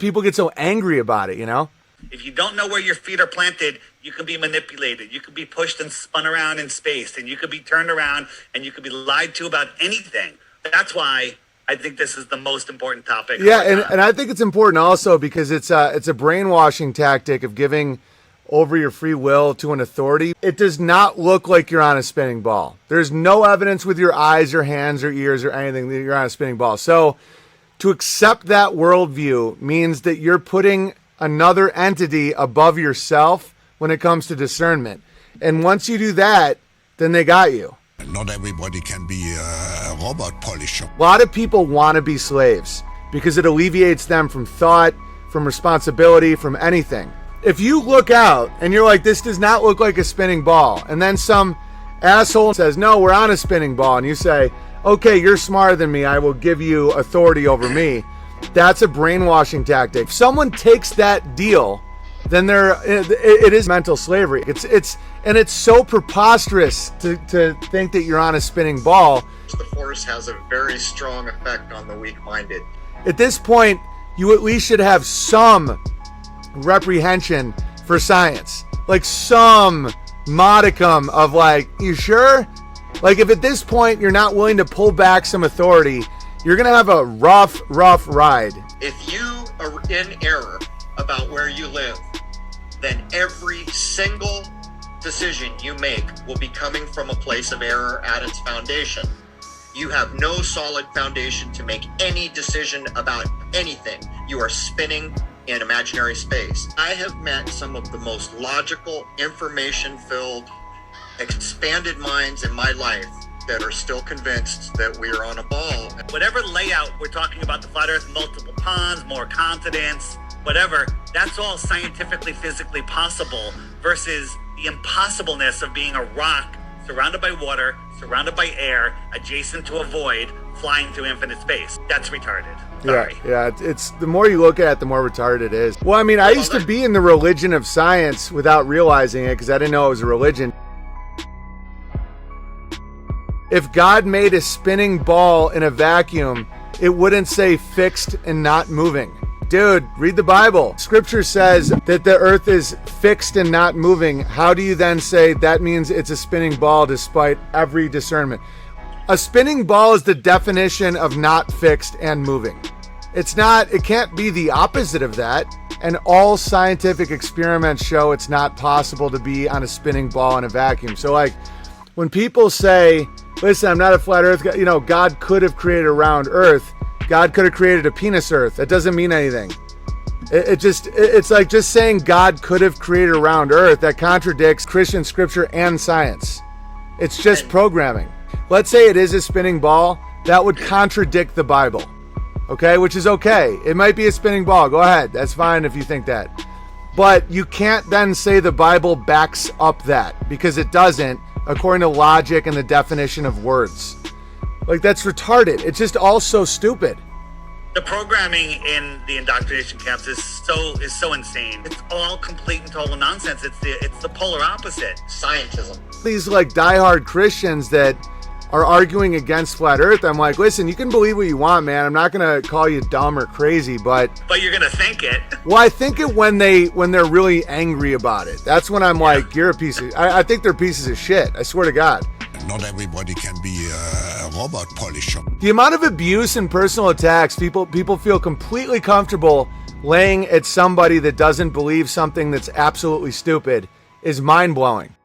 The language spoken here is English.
people get so angry about it, you know? If you don't know where your feet are planted, you can be manipulated. You could be pushed and spun around in space, and you could be turned around, and you could be lied to about anything. That's why I think this is the most important topic. Yeah, and I think it's important also because it's a brainwashing tactic of giving over your free will to an authority. It does not look like you're on a spinning ball. There's no evidence with your eyes or hands or ears or anything that you're on a spinning ball. So to accept that worldview means that you're putting another entity above yourself when it comes to discernment. And once you do that, then they got you. Not everybody can be a robot polisher. A lot of people want to be slaves because it alleviates them from thought, from responsibility, from anything. If you look out and you're like, this does not look like a spinning ball, and then some asshole says, no, we're on a spinning ball, and you say, okay, you're smarter than me, I will give you authority over me, that's a brainwashing tactic. If someone takes that deal, then it is mental slavery. It's so preposterous to think that you're on a spinning ball. The force has a very strong effect on the weak-minded. At this point, you at least should have some reprehension for science, like some modicum of like, you sure? Like if at this point you're not willing to pull back some authority, you're gonna have a rough ride. If you are in error about where you live, then every single decision you make will be coming from a place of error at its foundation. You have no solid foundation to make any decision about anything. You are spinning in imaginary space. I have met some of the most logical, information-filled, expanded minds in my life that are still convinced that we are on a ball. Whatever layout we're talking about, the flat earth, multiple ponds, more continents, whatever, that's all scientifically, physically possible versus the impossibleness of being a rock surrounded by water, surrounded by air, adjacent to a void, flying through infinite space. That's retarded. Sorry. Yeah, it's the more you look at it, the more retarded it is. Well, I mean, I used to be in the religion of science without realizing it because I didn't know it was a religion. If God made a spinning ball in a vacuum, it wouldn't say fixed and not moving. Dude, read the Bible. Scripture says that the earth is fixed and not moving. How do you then say that means it's a spinning ball despite every discernment? A spinning ball is the definition of not fixed and moving. It can't be the opposite of that. And all scientific experiments show it's not possible to be on a spinning ball in a vacuum. So like when people say, listen, I'm not a flat earth guy, God could have created a round earth. God could have created a penis earth. That doesn't mean anything. It's like just saying God could have created a round earth. That contradicts Christian scripture and science. It's just programming. Let's say it is a spinning ball. That would contradict the Bible. Okay, which is okay. It might be a spinning ball. Go ahead. That's fine if you think that. But you can't then say the Bible backs up that because it doesn't, according to logic and the definition of words. Like, that's retarded. It's just all so stupid. The programming in the indoctrination camps is so insane. It's all complete and total nonsense. It's the polar opposite. Scientism. These like diehard Christians that are arguing against flat earth, I'm like, listen, you can believe what you want, man. I'm not gonna call you dumb or crazy, but you're gonna think it. Well, I think it when they're really angry about it. That's when I'm like, you're a piece of I think they're pieces of shit. I swear to God. Not everybody can be a robot polisher. The amount of abuse and personal attacks people feel completely comfortable laying at somebody that doesn't believe something that's absolutely stupid is mind-blowing.